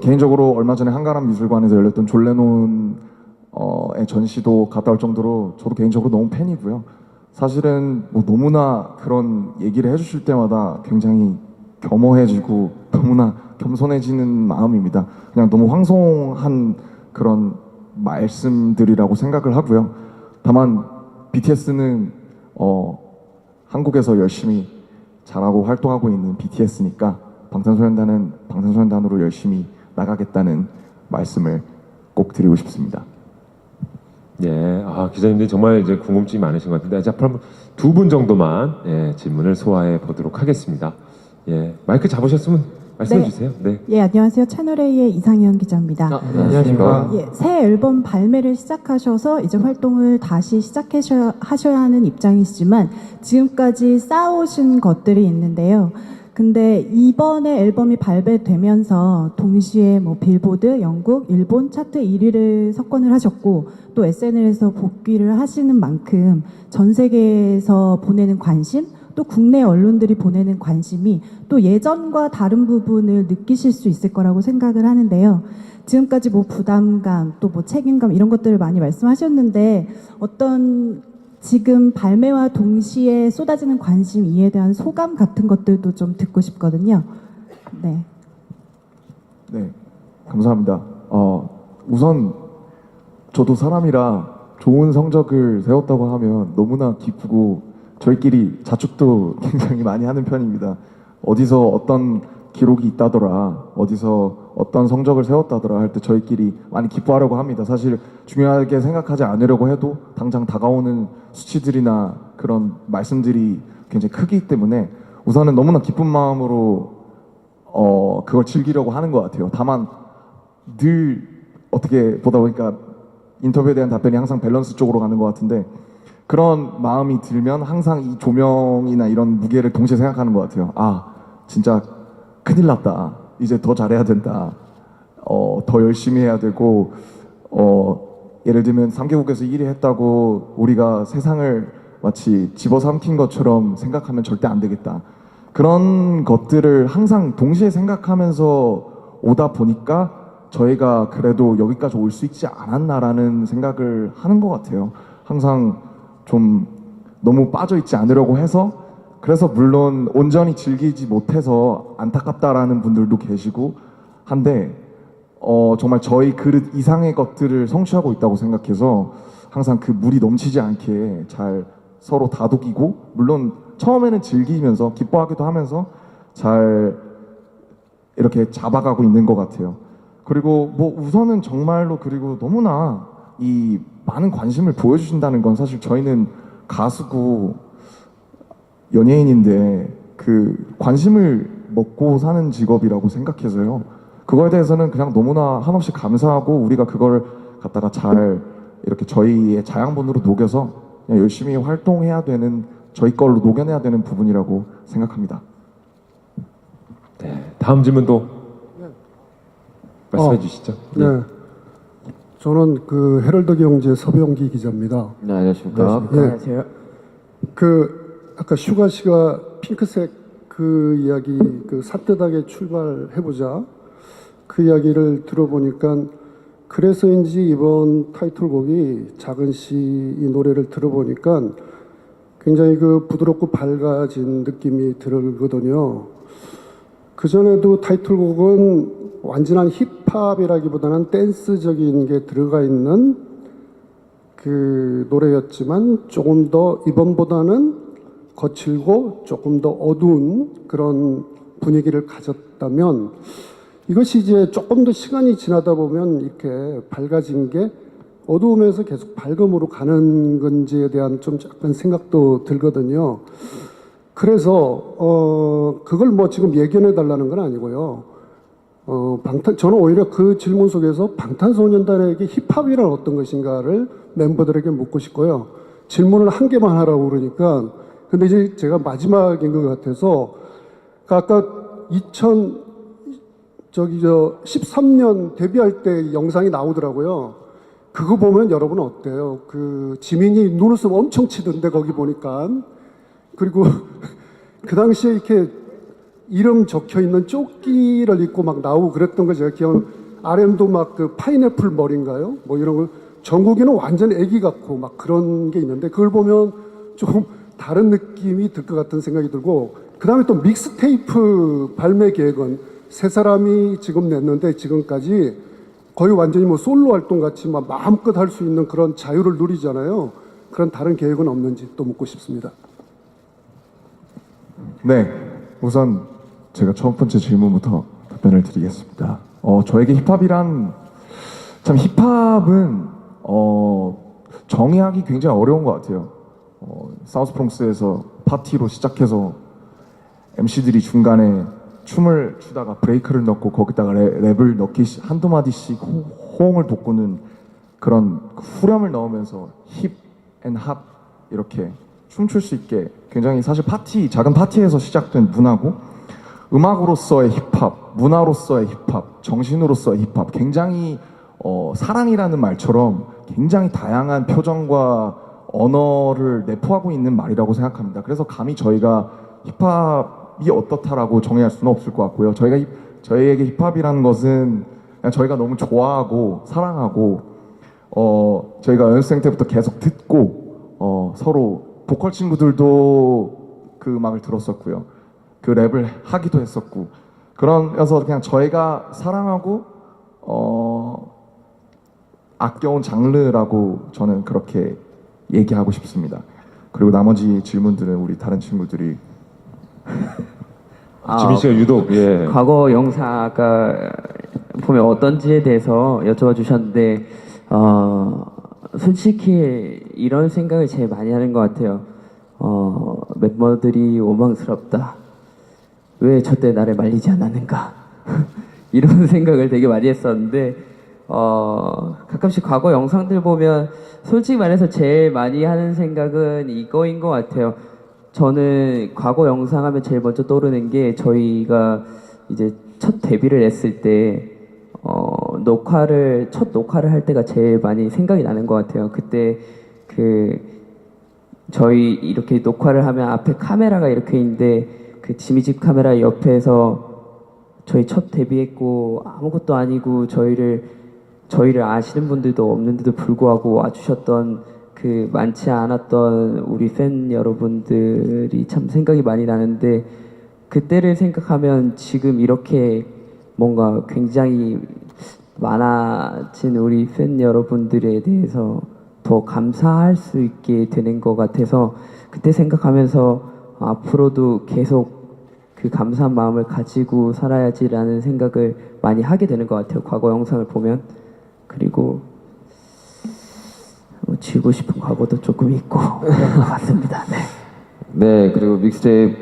개인적으로 얼마 전에 한가람 미술관에서 열렸던 존 레논의 전시도 갔다 올 정도로 저도 개인적으로 너무 팬이고요. 사실은 뭐 너무나 그런 얘기를 해주실 때마다 굉장히 겸허해지고 너무나 겸손해지는 마음입니다. 그냥 너무 황송한 그런 말씀들이라고 생각을 하고요. 다만 BTS는 한국에서 열심히 잘하고 활동하고 있는 BTS니까 방탄소년단은 방탄소년단으로 열심히 나가겠다는 말씀을 꼭 드리고 싶습니다. 예, 기자님들이 정말 이제 궁금증이 많으신 것 같은데, 자, 그럼 두 분 정도만 질문을 소화해 보도록 하겠습니다. 예, 마이크 잡으셨으면 말씀해 네. 주세요. 네. 예, 안녕하세요. 채널A의 이상현 기자입니다. 안녕하십니까. 예, 새 앨범 발매를 시작하셔서 이제 활동을 다시 시작하셔야 하는 입장이시지만 지금까지 쌓아오신 것들이 있는데요. 근데 이번에 앨범이 발매되면서 동시에 뭐 빌보드, 영국, 일본 차트 1위를 석권을 하셨고 또 SNL에서 복귀를 하시는 만큼 전 세계에서 보내는 관심, 또 국내 언론들이 보내는 관심이 또 예전과 다른 부분을 느끼실 수 있을 거라고 생각을 하는데요. 지금까지 뭐 부담감, 또 뭐 책임감 이런 것들을 많이 말씀하셨는데 어떤 지금 발매와 동시에 쏟아지는 관심, 이에 대한 소감 같은 것들도 좀 듣고 싶거든요. 네. 네, 감사합니다. 우선 저도 사람이라 좋은 성적을 세웠다고 하면 너무나 기쁘고 저희끼리 자축도 굉장히 많이 하는 편입니다. 어디서 어떤 기록이 있다더라, 어디서 어떤 성적을 세웠다더라 할 때 저희끼리 많이 기뻐하려고 합니다. 사실 중요하게 생각하지 않으려고 해도 당장 다가오는 수치들이나 그런 말씀들이 굉장히 크기 때문에 우선은 너무나 기쁜 마음으로 그걸 즐기려고 하는 것 같아요. 다만 늘 어떻게 보다 보니까 인터뷰에 대한 답변이 항상 밸런스 쪽으로 가는 것 같은데 그런 마음이 들면 항상 이 조명이나 이런 무게를 동시에 생각하는 것 같아요. 진짜 큰일 났다. 이제 더 잘해야 된다. 더 열심히 해야 되고 예를 들면 3개국에서 1위 했다고 우리가 세상을 마치 집어삼킨 것처럼 생각하면 절대 안 되겠다. 그런 것들을 항상 동시에 생각하면서 오다 보니까 저희가 그래도 여기까지 올 수 있지 않았나라는 생각을 하는 것 같아요. 항상 좀 너무 빠져있지 않으려고 해서 그래서 물론 온전히 즐기지 못해서 안타깝다라는 분들도 계시고 한데 정말 저희 그릇 이상의 것들을 성취하고 있다고 생각해서 항상 그 물이 넘치지 않게 잘 서로 다독이고 물론 처음에는 즐기면서 기뻐하기도 하면서 잘 이렇게 잡아가고 있는 것 같아요. 그리고 뭐 우선은 정말로 그리고 너무나 이 많은 관심을 보여주신다는 건 사실 저희는 가수고 연예인인데 그 관심을 먹고 사는 직업이라고 생각해서요. 그거에 대해서는 그냥 너무나 한없이 감사하고 우리가 그걸 갖다가 잘 이렇게 저희의 자양분으로 녹여서 그냥 열심히 활동해야 되는 저희 걸로 녹여내야 되는 부분이라고 생각합니다. 네, 다음 질문도 말씀해 주시죠. 네. 저는 그 헤럴드 경제 서병기 기자입니다. 네, 안녕하십니까. 네. 안녕하세요. 아까 슈가 씨가 핑크색 그 이야기 그 산뜻하게 출발해보자 그 이야기를 들어보니까 그래서인지 이번 타이틀곡이 작은 씨 이 노래를 들어보니까 굉장히 그 부드럽고 밝아진 느낌이 들거든요. 그전에도 타이틀곡은 완전한 힙합이라기보다는 댄스적인 게 들어가 있는 그 노래였지만 조금 더 이번보다는 거칠고 조금 더 어두운 그런 분위기를 가졌다면 이것이 이제 조금 더 시간이 지나다 보면 이렇게 밝아진 게 어두움에서 계속 밝음으로 가는 건지에 대한 좀 약간 생각도 들거든요. 그래서 그걸 뭐 지금 예견해 달라는 건 아니고요. 저는 오히려 그 질문 속에서 방탄소년단에게 힙합이란 어떤 것인가를 멤버들에게 묻고 싶고요. 질문을 한 개만 하라고 그러니까 근데 이제 제가 마지막인 것 같아서 아까 13년 데뷔할 때 영상이 나오더라고요. 그거 보면 여러분은 어때요? 그 지민이 눈웃음 엄청 치던데 거기 보니까 그리고 그 당시에 이렇게 이름 적혀 있는 조끼를 입고 막 나오고 그랬던 거 제가 기억. RM도 막 그 파인애플 머리인가요? 뭐 이런 거. 정국이는 완전 애기 같고 막 그런 게 있는데 그걸 보면 좀 다른 느낌이 들 것 같은 생각이 들고 그 다음에 또 믹스테이프 발매 계획은 세 사람이 지금 냈는데 지금까지 거의 완전히 뭐 솔로 활동 같이 막 마음껏 할 수 있는 그런 자유를 누리잖아요. 그런 다른 계획은 없는지 또 묻고 싶습니다. 네, 우선 제가 첫 번째 질문부터 답변을 드리겠습니다. 저에게 힙합이란 참 힙합은 정의하기 굉장히 어려운 것 같아요. 사우스 프롱스에서 파티로 시작해서 MC들이 중간에 춤을 추다가 브레이크를 넣고 거기다가 랩을 넣기 한두 마디씩 호응을 돋구는 그런 후렴을 넣으면서 힙 앤 합 이렇게 춤출 수 있게 굉장히 사실 작은 파티에서 시작된 문화고, 음악으로서의 힙합, 문화로서의 힙합, 정신으로서의 힙합, 굉장히 사랑이라는 말처럼 굉장히 다양한 표정과 언어를 내포하고 있는 말이라고 생각합니다. 그래서 감히 저희가 힙합이 어떻다라고 정의할 수는 없을 것 같고요. 저희에게 힙합이라는 것은 그냥 저희가 너무 좋아하고 사랑하고 저희가 연습생 때부터 계속 듣고 서로 보컬 친구들도 그 음악을 들었었고요. 그 랩을 하기도 했었고, 그래서 그냥 저희가 사랑하고 아껴온 장르라고 저는 그렇게 얘기하고 싶습니다. 그리고 나머지 질문들은 우리 다른 친구들이 지민 씨가 유독 과거 영상 아까 보면 어떤지에 대해서 여쭤봐 주셨는데 솔직히 이런 생각을 제일 많이 하는 것 같아요. 멤버들이 원망스럽다. 왜 저때 나를 말리지 않았는가. 이런 생각을 되게 많이 했었는데 가끔씩 과거 영상들 보면 솔직히 말해서 제일 많이 하는 생각은 이거인 것 같아요. 저는 과거 영상 하면 제일 먼저 떠오르는 게 저희가 이제 첫 데뷔를 했을 때 첫 녹화를 할 때가 제일 많이 생각이 나는 것 같아요. 그때 저희 이렇게 녹화를 하면 앞에 카메라가 이렇게 있는데 그 지미집 카메라 옆에서 저희 첫 데뷔했고 아무것도 아니고 저희를 아시는 분들도 없는데도 불구하고 와주셨던 그 많지 않았던 우리 팬 여러분들이 참 생각이 많이 나는데, 그때를 생각하면 지금 이렇게 뭔가 굉장히 많아진 우리 팬 여러분들에 대해서 더 감사할 수 있게 되는 것 같아서, 그때 생각하면서 앞으로도 계속 그 감사한 마음을 가지고 살아야지라는 생각을 많이 하게 되는 것 같아요. 과거 영상을 보면. 그리고 지우고 싶은 과거도 조금 있고 그런 것 같습니다. 네, 그리고 믹스테이프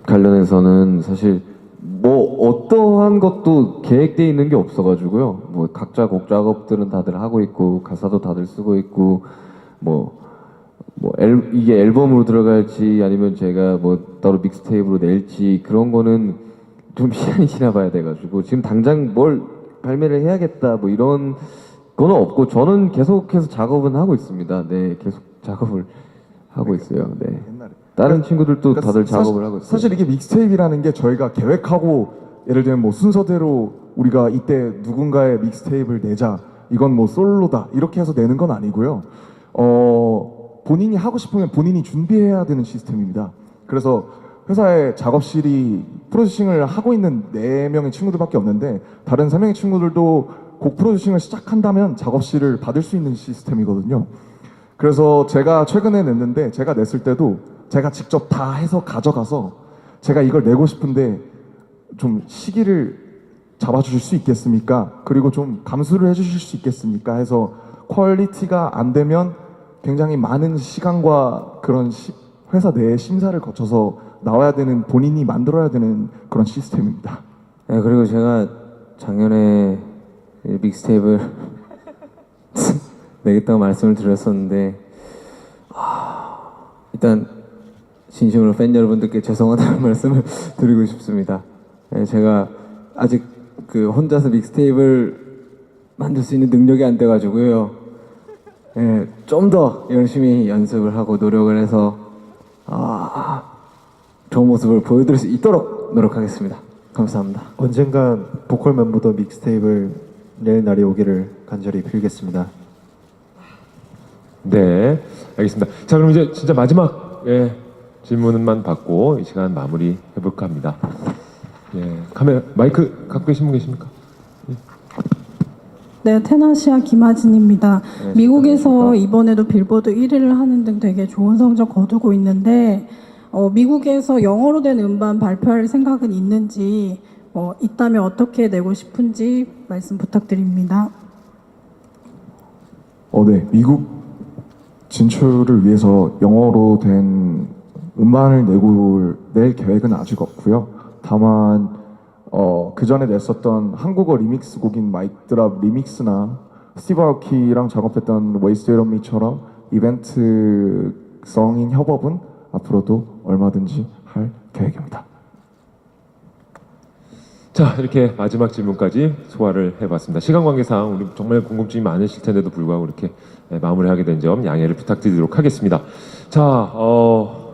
관련해서는 사실 뭐 어떠한 것도 계획돼 있는 게 없어가지고요. 뭐 각자 곡 작업들은 다들 하고 있고 가사도 다들 쓰고 있고 이게 앨범으로 들어갈지 아니면 제가 뭐 따로 믹스테이프로 낼지 그런 거는 좀 시간이 지나봐야 돼가지고 지금 당장 뭘 발매를 해야겠다 뭐 이런 거는 없고, 저는 계속해서 작업은 하고 있습니다. 네, 계속 작업을 하고 있어요. 네. 다른 친구들도 다들 작업을 하고 있어요. 사실 이게 믹스테이프라는 게 저희가 계획하고 예를 들면 뭐 순서대로 우리가 이때 누군가의 믹스테이프를 내자, 이건 뭐 솔로다 이렇게 해서 내는 건 아니고요. 본인이 하고 싶으면 본인이 준비해야 되는 시스템입니다. 그래서 회사에 작업실이 프로듀싱을 하고 있는 4명의 친구들밖에 없는데, 다른 3명의 친구들도 곡 프로듀싱을 시작한다면 작업실을 받을 수 있는 시스템이거든요. 그래서 제가 최근에 냈는데, 제가 냈을 때도 제가 직접 다 해서 가져가서 제가 이걸 내고 싶은데 좀 시기를 잡아주실 수 있겠습니까? 그리고 좀 감수를 해주실 수 있겠습니까? 해서 퀄리티가 안 되면 굉장히 많은 시간과 그런 회사 내의 심사를 거쳐서 나와야 되는, 본인이 만들어야 되는 그런 시스템입니다. 네, 그리고 제가 작년에 믹스테이프를 내겠다고 말씀을 드렸었는데 일단 진심으로 팬 여러분들께 죄송하다는 말씀을 드리고 싶습니다. 네, 제가 아직 혼자서 믹스테이프를 만들 수 있는 능력이 안 돼가지고요. 네, 좀 더 열심히 연습을 하고 노력을 해서 좋은 모습을 보여드릴 수 있도록 노력하겠습니다. 감사합니다. 언젠간 보컬 멤버도 믹스테이프를 낼 날이 오기를 간절히 빌겠습니다. 네, 알겠습니다. 자, 그럼 이제 진짜 마지막 질문만 받고 이 시간 마무리 해볼까 합니다. 카메라 마이크 갖고 계신 분 계십니까? 네, 테나시아 김하진입니다. 미국에서 이번에도 빌보드 1위를 하는 등 되게 좋은 성적 거두고 있는데 미국에서 영어로 된 음반 발표할 생각은 있는지, 있다면 어떻게 내고 싶은지 말씀 부탁드립니다. 네, 미국 진출을 위해서 영어로 된 음반을 낼 계획은 아직 없고요. 다만 그 전에 냈었던 한국어 리믹스 곡인 마이크 드랍 리믹스나 스티브 아오키랑 작업했던 Wasted on Me처럼 이벤트성인 협업은 앞으로도 얼마든지 할 계획입니다. 자, 이렇게 마지막 질문까지 소화를 해봤습니다. 시간 관계상 우리 정말 궁금증이 많으실 텐데도 불구하고 이렇게 마무리하게 된 점 양해를 부탁드리도록 하겠습니다. 자,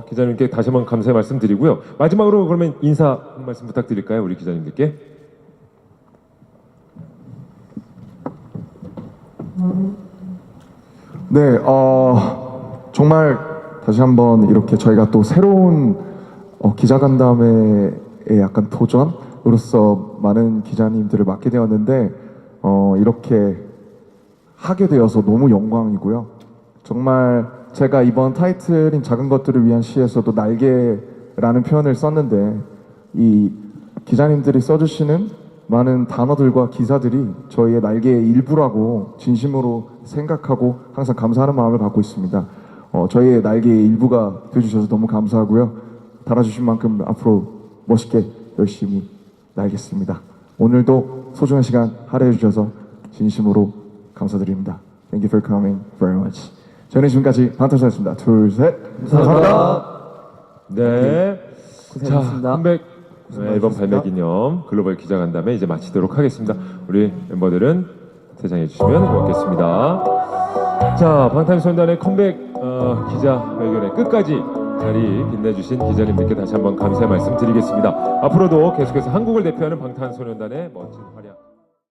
기자님께 다시 한번 감사의 말씀 드리고요. 마지막으로 그러면 인사 한 말씀 부탁드릴까요? 우리 기자님들께. 네, 정말 다시 한번 이렇게 저희가 또 새로운 기자간담회의 약간 도전으로서 많은 기자님들을 맡게 되었는데 이렇게 하게 되어서 너무 영광이고요. 정말 제가 이번 타이틀인 작은 것들을 위한 시에서도 날개라는 표현을 썼는데 이 기자님들이 써주시는 많은 단어들과 기사들이 저희의 날개의 일부라고 진심으로 생각하고 항상 감사하는 마음을 갖고 있습니다. 저희의 날개의 일부가 되어주셔서 너무 감사하고요. 달아주신 만큼 앞으로 멋있게 열심히 날겠습니다. 오늘도 소중한 시간 할애해 주셔서 진심으로 감사드립니다. Thank you for coming very much. 저는 지금까지 방탄소년단이었습니다. 둘, 셋. 감사합니다. 네. 고생하셨습니다. 자, 컴백 앨범 발매 기념 글로벌 기자간담회 이제 마치도록 하겠습니다. 우리 멤버들은 퇴장해 주시면 고맙겠습니다. 자, 방탄소년단의 컴백 기자회견의 끝까지 자리 빛내주신 기자님들께 다시 한번 감사의 말씀 드리겠습니다. 앞으로도 계속해서 한국을 대표하는 방탄소년단의 멋진 활약